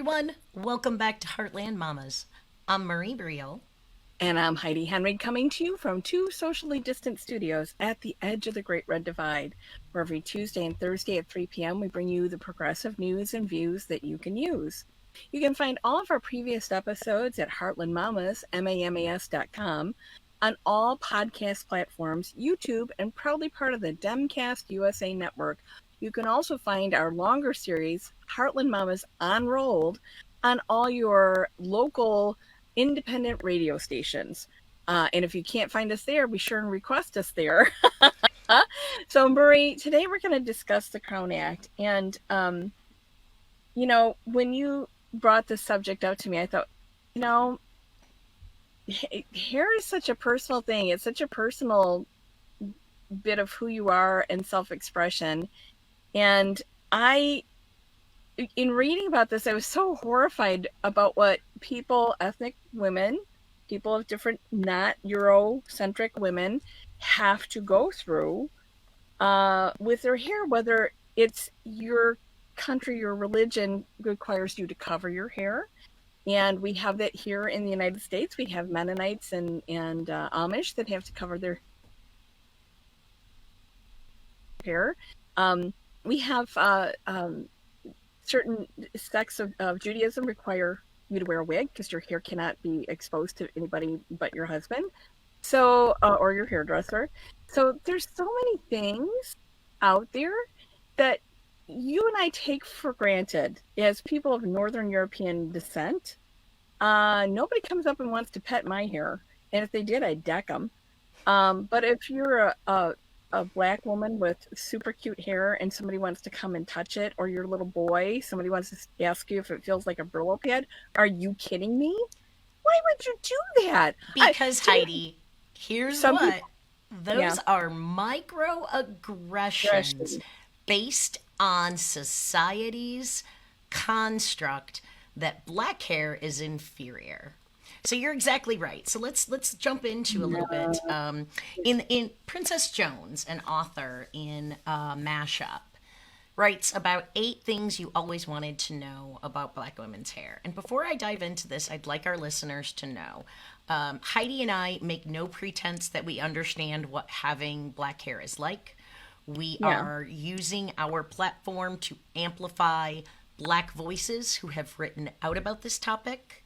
everyone. Welcome back to Heartland Mamas. I'm Marie Briel. And I'm Heidi Henry, coming to you from two socially distant studios at the edge of the Great Red Divide, where every Tuesday and Thursday at 3 p.m. we bring you the progressive news and views that you can use. You can find all of our previous episodes at heartlandmamas.com, on all podcast platforms, YouTube, and proudly part of the Demcast USA network. You can also find our longer series, Heartland Mamas Unrolled, on all your local independent radio stations. And if you can't find us there, be sure and request us there. So, Marie, today we're going to discuss the Crown Act. And, when you brought this subject out to me, I thought, you know, hair is such a personal thing. It's such a personal bit of who you are and self-expression. And in reading about this, I was so horrified about what ethnic women, people of different, not Eurocentric women, have to go through with their hair, whether it's your country, your religion requires you to cover your hair. And we have that here in the United States. We have Mennonites and Amish that have to cover their hair. We have certain sects of Judaism require you to wear a wig because your hair cannot be exposed to anybody but your husband, or your hairdresser. So there's so many things out there that you and I take for granted as people of Northern European descent. Nobody comes up and wants to pet my hair, and if they did, I'd deck them. But if you're a Black woman with super cute hair and somebody wants to come and touch it, or your little boy, somebody wants to ask you if it feels like a Brillo pad, are you kidding me? Why would you do that? Because, Heidi, here's what. People, those are microaggressions based on society's construct that black hair is inferior. So you're exactly right. So let's jump into a little bit. In Princess Jones, an author in Mashup, writes about 8 things you always wanted to know about black women's hair. And before I dive into this, I'd like our listeners to know Heidi and I make no pretense that we understand what having black hair is like. We are using our platform to amplify black voices who have written out about this topic.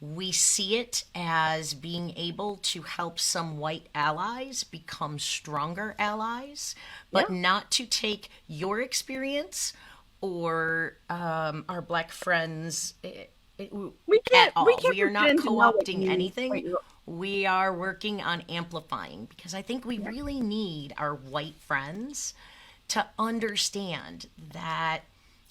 We see it as being able to help some white allies become stronger allies, but not to take your experience or our black friends at all. We are not co-opting anything. We are working on amplifying because I think we really need our white friends to understand that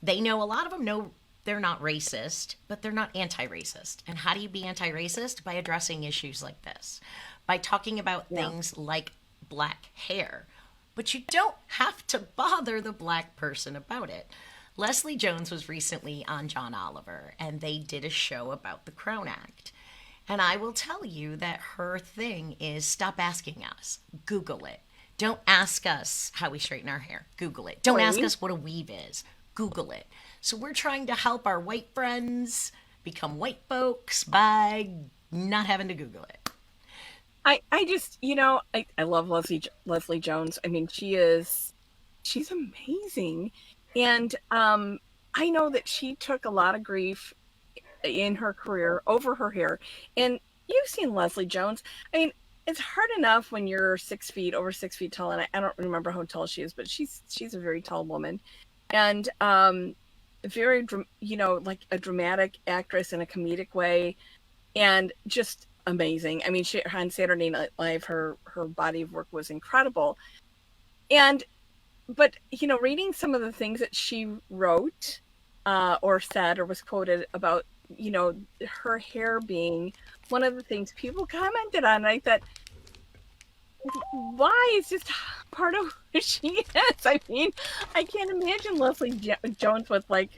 they know, a lot of them know they're not racist, but they're not anti-racist. And how do you be anti-racist? By addressing issues like this, by talking about things like black hair. But you don't have to bother the black person about it. Leslie Jones was recently on John Oliver, and they did a show about the Crown Act. And I will tell you that her thing is stop asking us. Google it. Don't ask us how we straighten our hair. Google it. Don't ask us what a weave is. Google it. So we're trying to help our white friends become white folks by not having to Google it. I just, I love Leslie Jones. I mean, she's amazing. And I know that she took a lot of grief in her career over her hair. And you've seen Leslie Jones. I mean, it's hard enough when you're over 6 feet tall. And I don't remember how tall she is, but she's a very tall woman. And very, like a dramatic actress in a comedic way, and just amazing. I mean, on Saturday Night Live, her body of work was incredible. But reading some of the things that she wrote or said or was quoted about, her hair being one of the things people commented on, and I thought, why? It's just part of who she is. I mean, I can't imagine Leslie Jones with like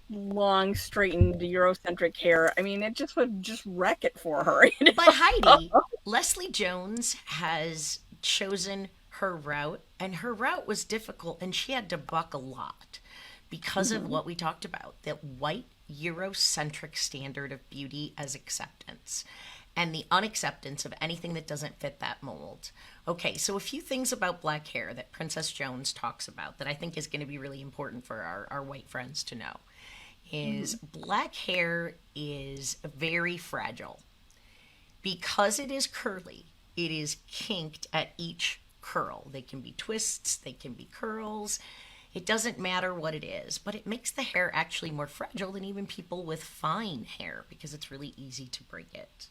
long, straightened, Eurocentric hair. I mean, it just would just wreck it for her. But Heidi, Leslie Jones has chosen her route, and her route was difficult, and she had to buck a lot because of Mm-hmm. what we talked about, that white Eurocentric standard of beauty as acceptance and the unacceptance of anything that doesn't fit that mold. Okay, so a few things about black hair that Princess Jones talks about that I think is going to be really important for our white friends to know is Mm-hmm. black hair is very fragile. Because it is curly, it is kinked at each curl. They can be twists, they can be curls. It doesn't matter what it is, but it makes the hair actually more fragile than even people with fine hair because it's really easy to break it.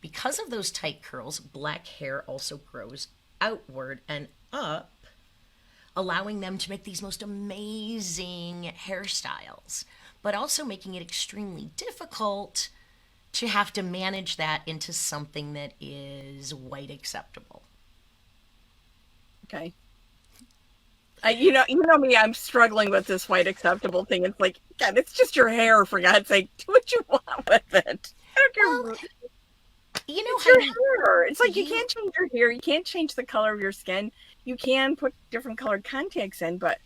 Because of those tight curls, black hair also grows outward and up, allowing them to make these most amazing hairstyles, but also making it extremely difficult to have to manage that into something that is white acceptable. Okay. You know me. I'm struggling with this white acceptable thing. It's like, God, it's just your hair. For God's sake, do what you want with it. I Well, don't care. you know, It's your Heidi, hair. It's like you you can't change your hair. You can't change the color of your skin. You can put different colored contacts in, but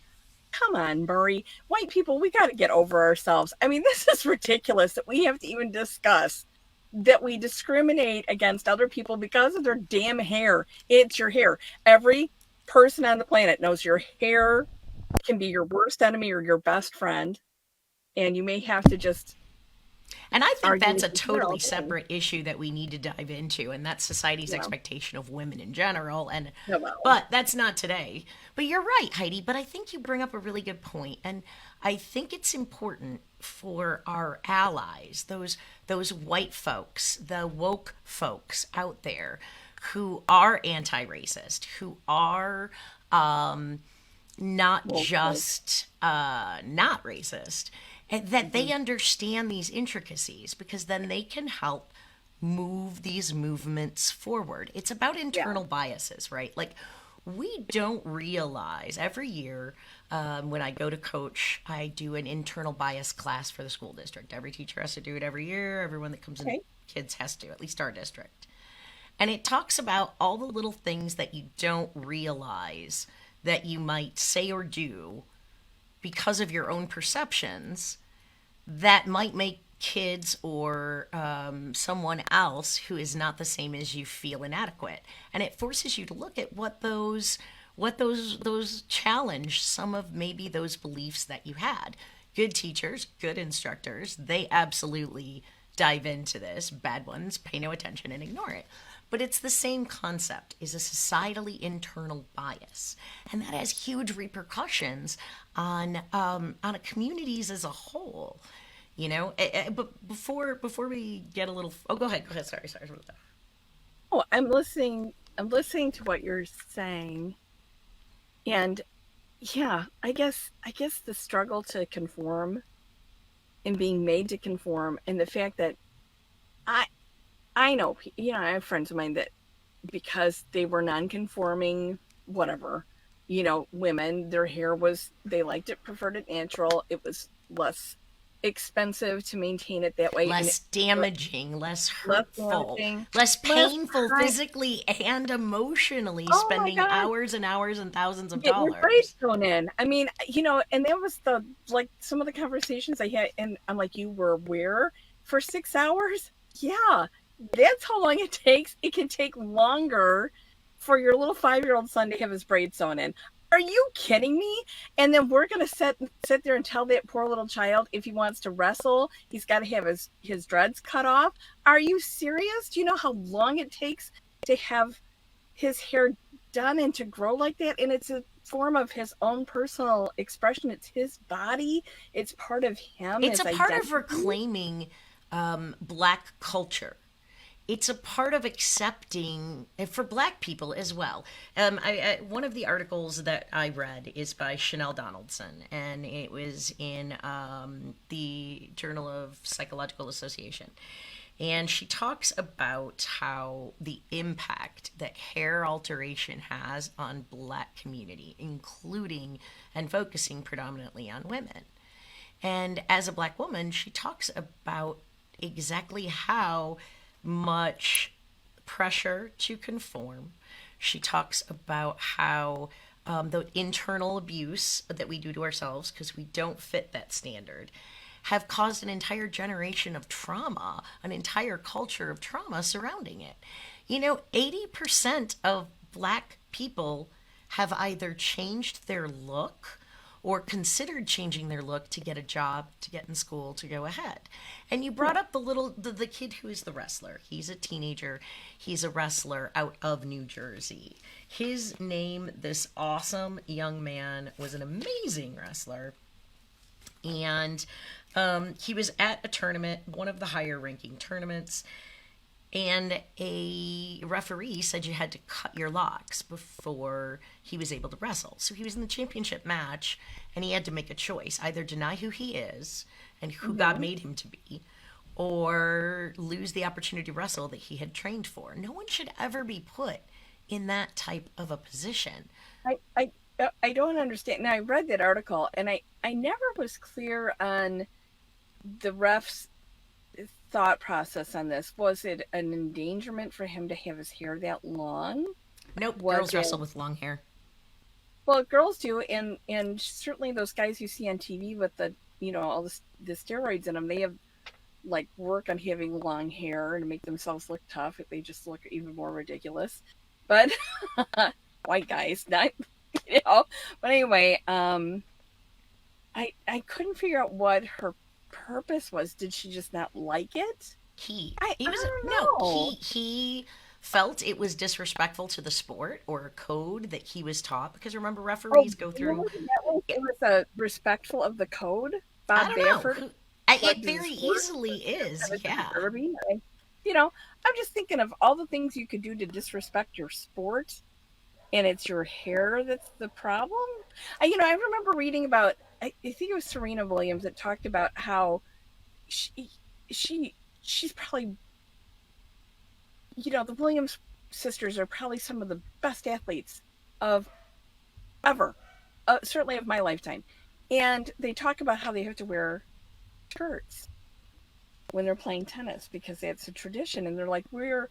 come on, Murray. White people, we got to get over ourselves. I mean, this is ridiculous that we have to even discuss that we discriminate against other people because of their damn hair. It's your hair. Every person on the planet knows your hair can be your worst enemy or your best friend, and you may have to just and I think argue that's with a your hair all totally day. separate issue that we need to dive into, and that's society's Yeah. expectation of women in general. And Yeah, well, but that's not today. But you're right, Heidi. But I think you bring up a really good point, and I think it's important for our allies, those white folks, the woke folks out there, who are anti-racist, who are not well, just not racist, and that mm-hmm. they understand these intricacies because then they can help move these movements forward. It's about Yeah. internal biases, right? Like, we don't realize every year when I go to coach, I do an internal bias class for the school district. Every teacher has to do it every year. Everyone that comes in, Okay. kids has to, at least our district. And it talks about all the little things that you don't realize that you might say or do because of your own perceptions that might make kids or someone else who is not the same as you feel inadequate, and it forces you to look at what those challenge some of maybe those beliefs that you had. Good teachers, good instructors, they absolutely dive into this. Bad ones pay no attention and ignore it. But it's the same concept, is a societally internal bias, and that has huge repercussions on a communities as a whole. But before we get a little, oh, go ahead. Sorry. Oh, I'm listening. I'm listening to what you're saying, and yeah, I guess the struggle to conform and being made to conform, and the fact that I I know I have friends of mine that because they were non-conforming, whatever, women, their hair was they liked it, preferred it natural. It was less expensive to maintain it that way, and it Less damaging, less less hurtful, damaging, less less painful time. physically and emotionally, Oh my spending God, hours and hours and thousands of get your braids dollars. sewn in. I mean, and that was the like some of the conversations I had, and I'm like, you were where for 6 hours? Yeah, that's how long it takes. It can take longer for your little 5-year-old son to have his braids sewn in. Are you kidding me? And then we're gonna sit there and tell that poor little child if he wants to wrestle, he's got to have his dreads cut off. Are you serious? Do you know how long it takes to have his hair done and to grow like that? And it's a form of his own personal expression. It's his body. It's part of him, It's his a part of identity. reclaiming black culture. It's a part of accepting for black people as well. One of the articles that I read is by Chanel Donaldson, and it was in the Journal of Psychological Association. And she talks about how the impact that hair alteration has on black community, including and focusing predominantly on women. And as a black woman, she talks about exactly how much pressure to conform. She talks about how the internal abuse that we do to ourselves because we don't fit that standard, have caused an entire generation of trauma, an entire culture of trauma surrounding it. 80% of black people have either changed their look or considered changing their look to get a job, to get in school, to go ahead. And you brought Yeah. up the kid who is the wrestler. He's a teenager. He's a wrestler out of New Jersey. His name, this awesome young man, was an amazing wrestler. And he was at a tournament, one of the higher ranking tournaments, and a referee said you had to cut your locks before he was able to wrestle. So he was in the championship match and he had to make a choice, either deny who he is and who God Hmm. made him to be, or lose the opportunity to wrestle that he had trained for. No one should ever be put in that type of a position. I, I, I don't understand. Now, I read that article and I never was clear on the ref's thought process on this. Was it an endangerment for him to have his hair that long? Nope, Was girls it, wrestle with long hair. well, girls do, and certainly those guys you see on TV with all the steroids in them, they have like work on having long hair and make themselves look tough. If they just look even more ridiculous. But white guys, not you know. But anyway, I couldn't figure out what her purpose was. Did she just not like it? He I was don't no know. he felt it was disrespectful to the sport or a code that he was taught, because remember Oh, referees go through. really? It was a respectful of the code. I Bob don't know Baffert who. loved It his very sport. easily is, yeah. Derby. You know, I'm just thinking of all the things you could do to disrespect your sport, and it's your hair that's the problem. I remember reading about. I think it was Serena Williams that talked about how she she's probably the Williams sisters are probably some of the best athletes of ever, certainly of my lifetime. And they talk about how they have to wear skirts when they're playing tennis because that's a tradition. And they're like, we're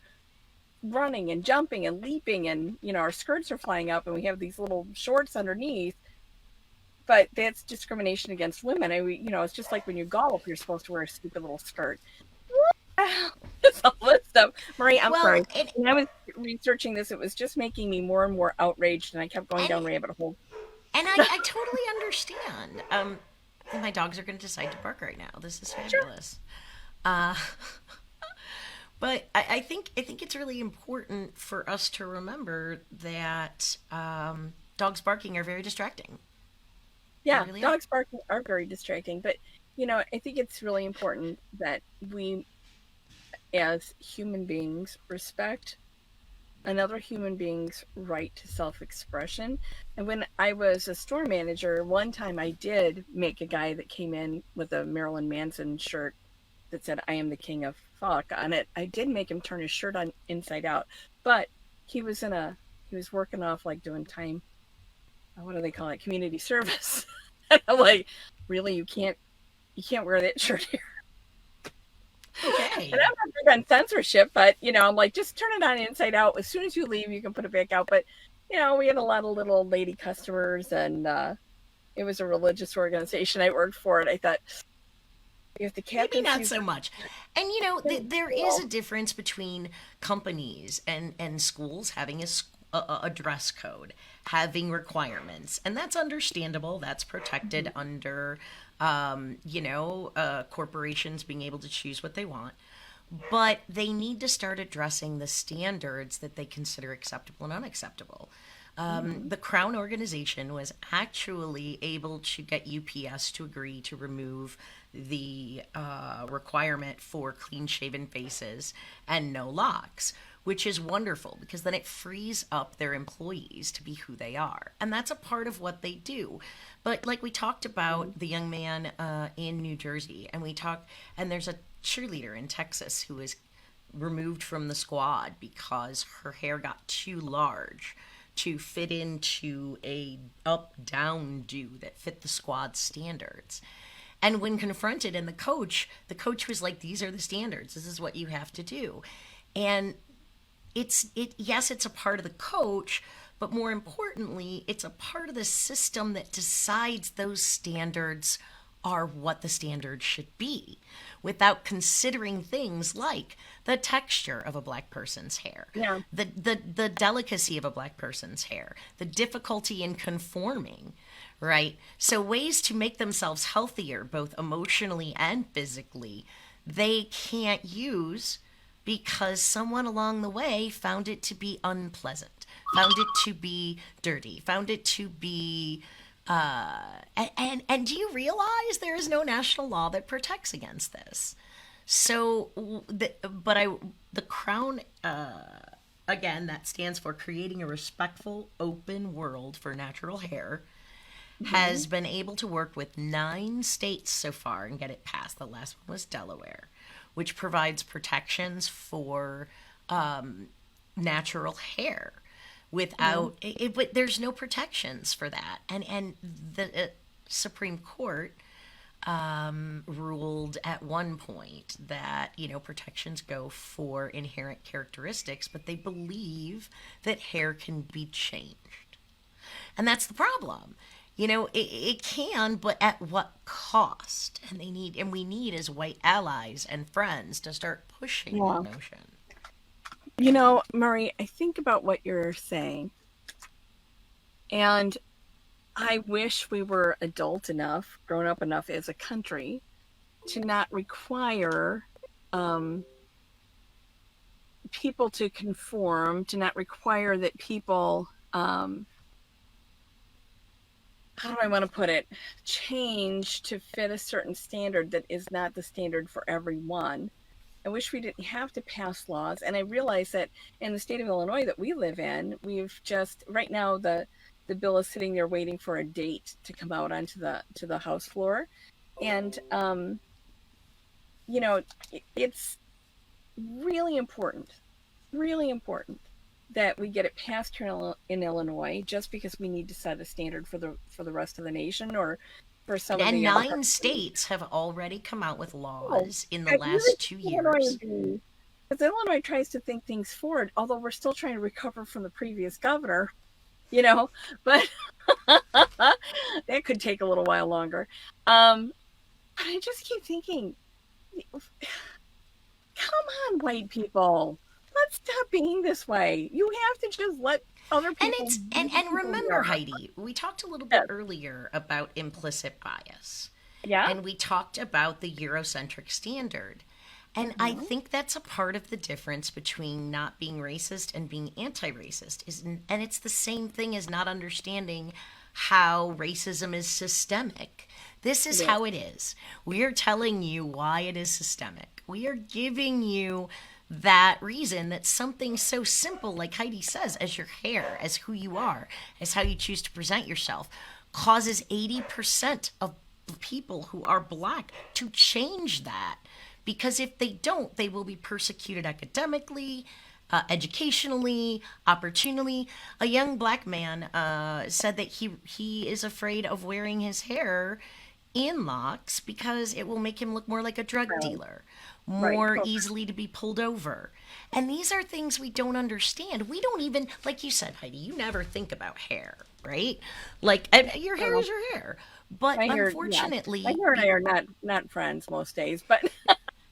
running and jumping and leaping, and our skirts are flying up, and we have these little shorts underneath. But that's discrimination against women. It's just like when you golf, you're supposed to wear a stupid little skirt. It's all this stuff. Marie, I'm Well, sorry. When I was researching this, it was just making me more and more outraged, and I kept going and down rabbit holes. I totally understand. My dogs are going to decide to bark right now. This is Sure. fabulous. Uh, but I think it's really important for us to remember that dogs barking are very distracting. They Yeah, really are. dogs barking are very distracting, but I think it's really important that we, as human beings, respect another human being's right to self-expression. And when I was a store manager, one time I did make a guy that came in with a Marilyn Manson shirt that said "I am the king of fuck" on it. I did make him turn his shirt on inside out, but he was he was working off like doing time. What do they call it? Community service. And I'm like, really, you can't wear that shirt here. And Okay. I'm not big on censorship, but I'm like, just turn it on inside out. As soon as you leave, you can put it back out. But we had a lot of little lady customers, and it was a religious organization I worked for, and I thought, if the Maybe captain not sees so much. And there is well, a difference between companies and schools having a dress code, having requirements, and that's understandable. That's protected under, corporations being able to choose what they want. But they need to start addressing the standards that they consider acceptable and unacceptable. mhm. The Crown organization was actually able to get UPS to agree to remove the requirement for clean shaven faces and no locks, which is wonderful because then it frees up their employees to be who they are. And that's a part of what they do. But like we talked about the young man in New Jersey, and there's a cheerleader in Texas who was removed from the squad because her hair got too large to fit into a up down do that fit the squad standards. And when confronted, and the coach was like, these are the standards, this is what you have to do. And yes, it's a part of the coach, But more importantly, it's a part of the system that decides those standards are what the standards should be without considering things like the texture of a black person's hair, Yeah. the delicacy of a black person's hair, the difficulty in conforming, right? So, ways to make themselves healthier, both emotionally and physically, they can't use because someone along the way found it to be unpleasant, found it to be dirty, found it to be and do you realize there is no national law that protects against this? So, the crown again, that stands for creating a respectful, open world for natural hair, Hmm. has been able to work with 9 states so far and get it passed. The last one was Delaware, which provides protections for natural hair Yeah. without it, but there's no protections for that. And the Supreme Court ruled at one point that protections go for inherent characteristics, but they believe that hair can be changed, and that's the problem. It can, but at what cost? And we need as white allies and friends to start pushing that Yeah. notion. Murray, I think about what you're saying, and I wish we were adult enough, grown up enough as a country to not require um, people to conform, to not require that people, how do I want to put it, change to fit a certain standard that is not the standard for everyone. I wish we didn't have to pass laws. And I realize that in the state of Illinois that we live in, we've just right now the bill is sitting there waiting for a date to come out onto the House floor. And you know, it's really really important that we get it passed here in Illinois, just because we need to set a standard for the rest of the nation, or for some of And the other 9 countries. states have already come out with Oh, laws in the I really last two think Illinois years. would be, because Illinois tries to think things forward, although we're still trying to recover from the previous governor, you know, but that could take a little while longer. Um, but I just keep thinking, come on, white people, let's stop being this way. You have to just let other And people it's be the and people we remember, are. Heidi, we talked a little bit Yes. earlier about implicit bias. Yeah. And we talked about the Eurocentric standard. And I Hmm. think that's a part of the difference between not being racist and being anti-racist and it's the same thing as not understanding how racism is systemic. This It is is. how it is. We are telling you why it is systemic. We are giving you that reason that something so simple, like Heidi says, as your hair, as who you are, as how you choose to present yourself, causes 80% of people who are black to change that. Because if they don't, they will be persecuted academically, educationally, opportunely. A young black man said that he is afraid of wearing his hair in locks because it will make him look more like a drug Right. dealer, Right. more easily to be pulled over. And these are things we don't understand. We don't even, like you said, Heidi, you never think about hair, right? Like, your hair Well, is your hair. But my hair, yeah, my unfortunately, hair and I are not friends most days, but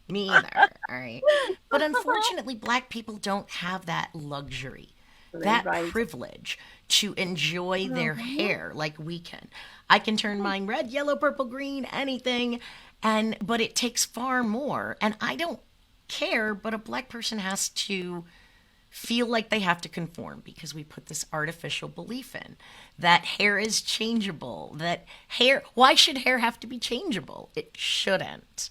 me either, all right? But unfortunately, black people don't have that luxury, that right. privilege to enjoy their Mhm. hair like we can. I can turn mine red, yellow, purple, green, anything, and but it takes far more. And I don't care, but a black person has to feel like they have to conform because we put this artificial belief in that hair is changeable. That hair, why should hair have to be changeable? It shouldn't.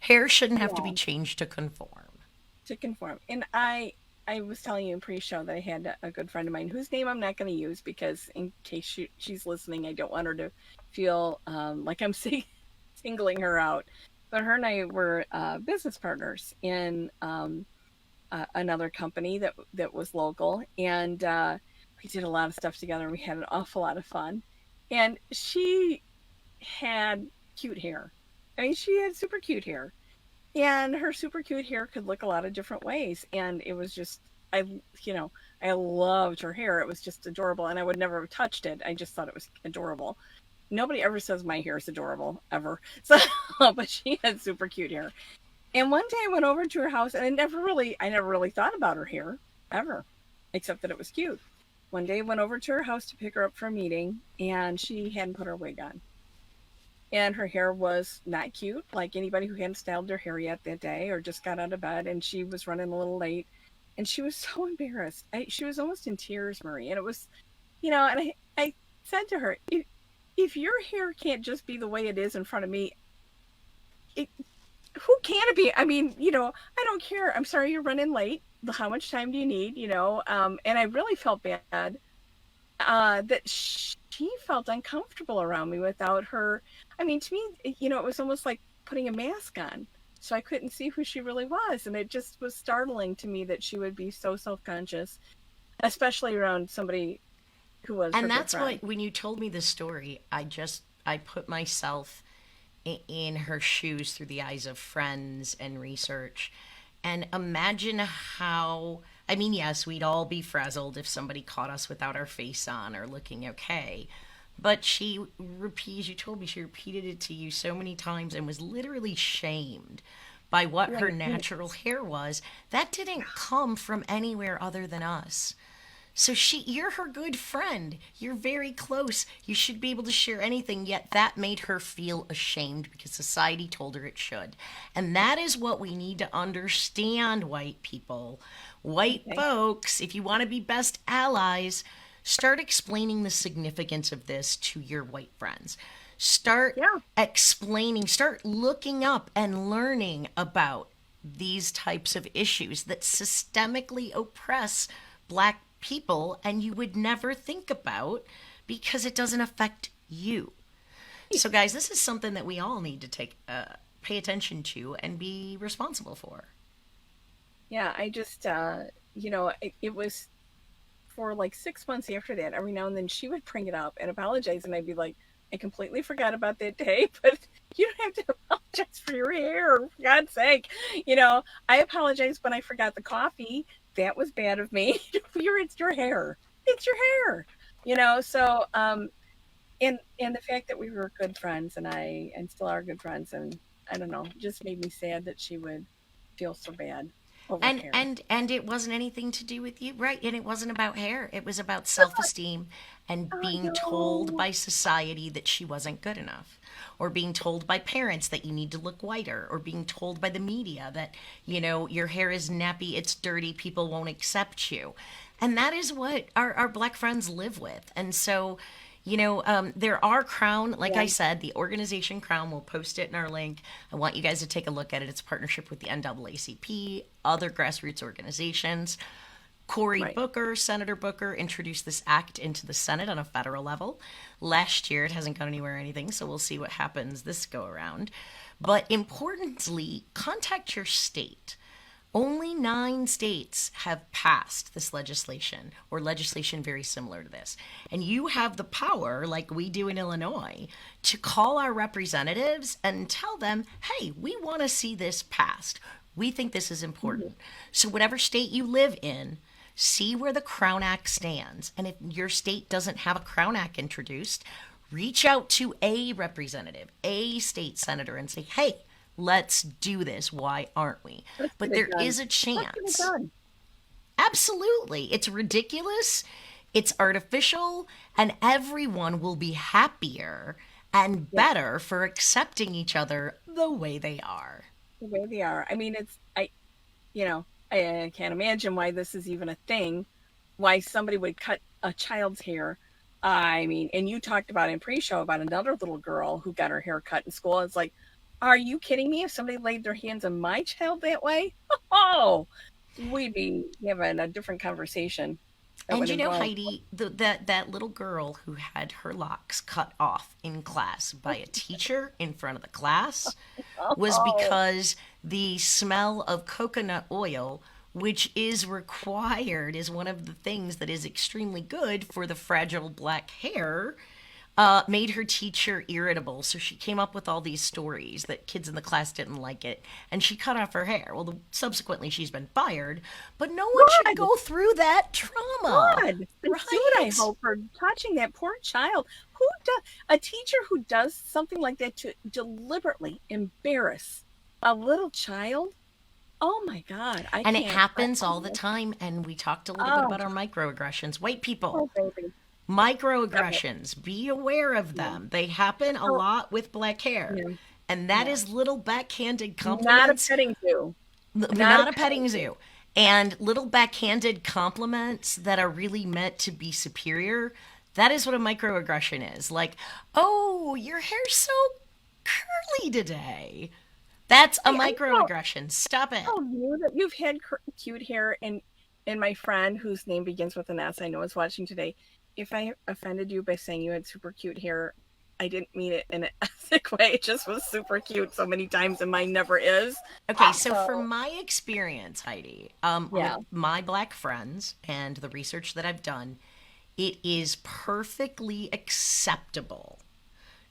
Hair shouldn't have to be Yeah, changed to conform. to conform. And I was telling you in pre-show that I had a good friend of mine whose name I'm not going to use, because in case she's listening, I don't want her to feel like I'm singling her out. But her and I were business partners in another company that was local, and we did a lot of stuff together. We had an awful lot of fun, and she had cute hair. I mean, she had super cute hair, and her super cute hair could look a lot of different ways, and it was just I, you know, I loved her hair. It was just adorable, and I would never have touched it. I just thought it was adorable. Nobody ever says my hair is adorable ever. So, but she had super cute hair. And one day I went over to her house, and I never really thought about her hair ever, except that it was cute. One day I went over to her house to pick her up for a meeting, and she hadn't put her wig on. And her hair was not cute, like anybody who hadn't styled their hair yet that day or just got out of bed, and she was running a little late. And she was so embarrassed. She was almost in tears, Marie. And it was, and I said to her, if your hair can't just be the way it is in front of me, it, who can it be? I mean, I don't care. I'm sorry you're running late. How much time do you need? And I really felt bad that she felt uncomfortable around me without her. I mean, to me, it was almost like putting a mask on. So I couldn't see who she really was. And it just was startling to me that she would be so self-conscious, especially around somebody who was her And good that's friend. what, when you told me this story, I put myself in her shoes through the eyes of friends and research. And imagine how, I mean, yes, we'd all be frazzled if somebody caught us without our face on or looking okay. But you told me she repeated it to you so many times and was literally shamed by what her Right, right. natural hair was. That didn't come from anywhere other than us. So you're her good friend. You're very close. You should be able to share anything, yet that made her feel ashamed because society told her it should. And that is what we need to understand, white people. White Okay. folks, if you want to be best allies, start explaining the significance of this to your white friends. Yeah. Start looking up and learning about these types of issues that systemically oppress black people and you would never think about because it doesn't affect you. So, guys, this is something that we all need to pay attention to and be responsible for. Yeah. I just, it was for like 6 months after that. Every now and then she would bring it up and apologize. And I'd be like, I completely forgot about that day, but you don't have to apologize for your hair, for God's sake. I apologize when I forgot the coffee. That was bad of me. It's your hair. It's your hair. So and the fact that we were good friends and still are good friends, and I don't know, just made me sad that she would feel so bad over and hair. and and it wasn't anything to do with you, right? And it wasn't about hair. It was about self-esteem and I being told know. by society that she wasn't good enough, or being told by parents that you need to look whiter, or being told by the media that your hair is nappy, it's dirty, people won't accept you. And that is what our black friends live with. And so there are Crown, like Yeah. I said, the organization Crown, we'll post it in our link. I want you guys to take a look at it. It's a partnership with the NAACP, other grassroots organizations. Cory Right. Booker, Senator Booker, introduced this act into the Senate on a federal level. Last year, it hasn't gone anywhere or anything, so we'll see what happens this go around. But importantly, contact your state. Only 9 states have passed this legislation or legislation very similar to this. And you have the power, like we do in Illinois, to call our representatives and tell them, hey, we want to see this passed. We think this is Mhm. important. So, whatever state you live in, see where the Crown Act stands. And if your state doesn't have a Crown Act introduced, reach out to a representative, a state senator, and say, hey, let's do this. Why aren't we? Let's But get it there done. is a Let's get it chance. done. Absolutely. It's ridiculous. It's artificial. And everyone will be happier and Yeah. better for accepting each other the way they are. The way they are. I mean, I can't imagine why this is even a thing, why somebody would cut a child's hair. I mean, and you talked about in pre-show about another little girl who got her hair cut in school. It's like, are you kidding me? If somebody laid their hands on my child that way, oh, we'd be having a different conversation that And would you know, involve. Heidi, that little girl who had her locks cut off in class by a teacher in front of the class was Oh, because the smell of coconut oil, which is required, is one of the things that is extremely good for the fragile black hair. made her teacher irritable. So she came up with all these stories that kids in the class didn't like it, and she cut off her hair. Well, subsequently she's been fired, but no one should Good. go through that trauma, Good. And soon I right? hope for touching that poor child. Who does a teacher who does something like that to deliberately embarrass a little child? Oh my God, I And it can't. happens all the time. And we talked a little bit Oh, about our microaggressions. White people, oh baby. Yep. microaggressions, be aware of Yeah. them. They happen a So, lot with black hair. yeah, And that yeah. is little backhanded Not a compliments. petting zoo. Not a Not a petting petting zoo. zoo. And little backhanded compliments that are really meant to be superior. That is what a microaggression is. Like, oh, your hair's so curly today. That's a Hey, I know microaggression. Stop it. how you that you've had cute hair, and my friend whose name begins with an S, I know is watching today. If I offended you by saying you had super cute hair, I didn't mean it in an ethic way. It just was super cute so many times, and mine never is. Okay, so from So my experience, Heidi, with yeah, my black friends and the research that I've done, it is perfectly acceptable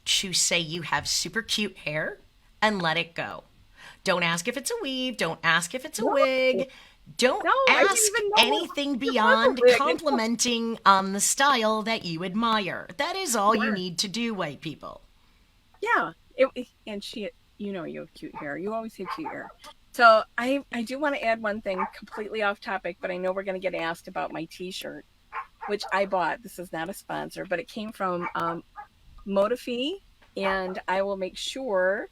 to say you have super cute hair and let it go. Don't ask if it's a weave. Don't ask if it's a no, wig. Don't no, I didn't ask even know anything it was a beyond wig until complimenting on the style that you admire. That is all you sure. need to do, white people. Yeah, and she, you have cute hair. You always have cute hair. So I do want to add one thing completely off topic, but I know we're going to get asked about my T-shirt, which I bought. This is not a sponsor, but it came from Motifi, and I will make sure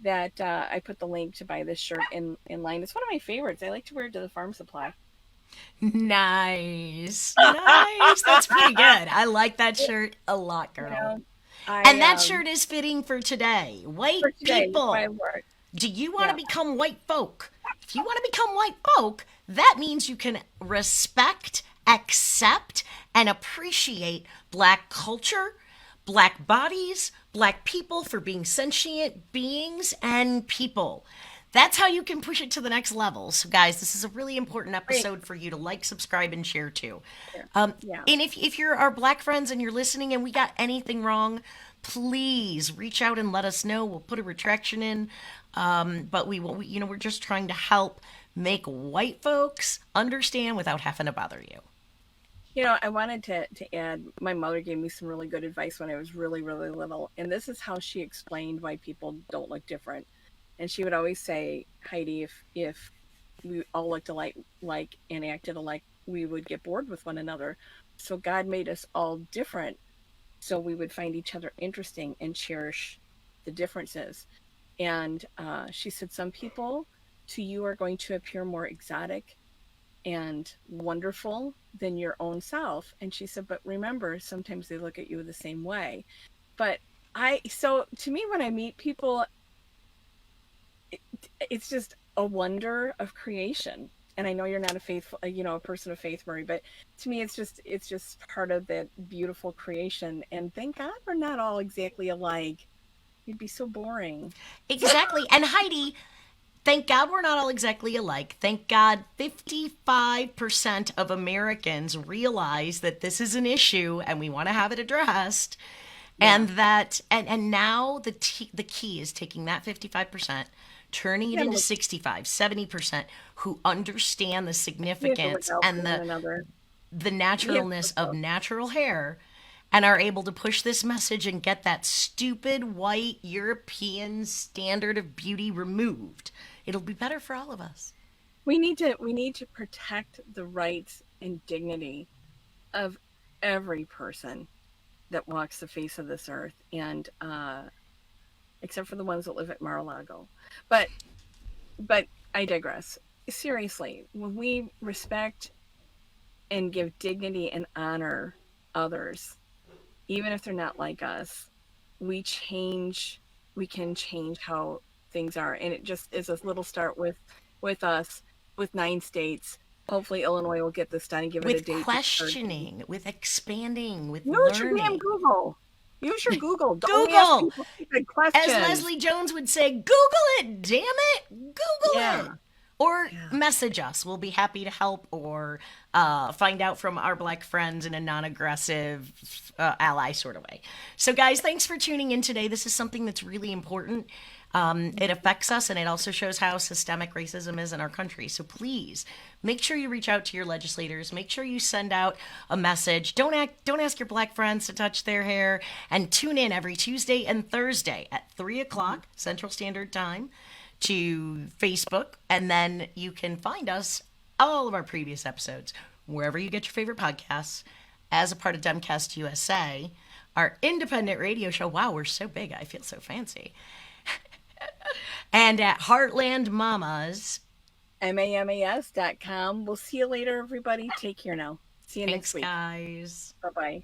that I put the link to buy this shirt in line. It's one of my favorites. I like to wear it to the farm supply. Nice. Nice. That's pretty good. I like that shirt a lot, You girl. know, I And that shirt is fitting for today. White for today, that's why I people, wore it. do you want to Yeah, become white folk? If you want to become white folk, that means you can respect, accept, and appreciate black culture, black bodies, black people for being sentient beings and people. That's how you can push it to the next level. So, guys, this is a really important great. episode for you to like, subscribe, and share too. Yeah, yeah. And if you're our black friends and you're listening and we got anything wrong, please reach out and let us know. We'll put a retraction in. But we're just trying to help make white folks understand without having to bother you. I wanted to add, my mother gave me some really good advice when I was really, really little. And this is how she explained why people don't look different. And she would always say, Heidi, if we all looked alike and acted alike, we would get bored with one another. So God made us all different so we would find each other interesting and cherish the differences. And she said, some people to you are going to appear more exotic and wonderful than your own self. And she said, but remember, sometimes they look at you the same way. But so to me, when I meet people, it, it's just a wonder of creation. And I know you're not a faithful, a person of faith, Murray, but to me, it's just part of that beautiful creation. And thank God we're not all exactly alike. It'd be so boring. Exactly. And Heidi, thank God we're not all exactly alike. Thank God 55% of Americans realize that this is an issue and we want to have it addressed. Yeah. And now the key is taking that 55%, turning We it gotta into look, 65, 70% who understand the we have to look significance out for and one another. the We have to naturalness look of out. natural hair and are able to push this message and get that stupid white European standard of beauty removed. It'll be better for all of us. We need to protect the rights and dignity of every person that walks the face of this earth, and except for the ones that live at Mar-a-Lago. But but I digress. Seriously, when we respect and give dignity and honor others, even if they're not like us, we change. We can change how things are, and it just is a little start with us, with 9 states. Hopefully, Illinois will get this done and give it a With date to start. questioning, with expanding, with Use your damn learning. Google. Use your Google. Don't ask Google! people stupid As questions. Leslie Jones would say, Google it, damn it! Google Yeah. it! or Yeah. message us. We'll be happy to help or find out from our Black friends in a non-aggressive ally sort of way. So, guys, thanks for tuning in today. This is something that's really important. It affects us, and it also shows how systemic racism is in our country. So please make sure you reach out to your legislators. Make sure you send out a message. Don't ask your Black friends to touch their hair. And tune in every Tuesday and Thursday at 3 o'clock Central Standard Time to Facebook, and then you can find us all of our previous episodes wherever you get your favorite podcasts as a part of Demcast USA, our independent radio show. Wow, we're so big. I feel so fancy. And at Heartland Mamas. MAMAS.com. We'll see you later, everybody. Take care now. See you Thanks, next week. guys. Bye-bye.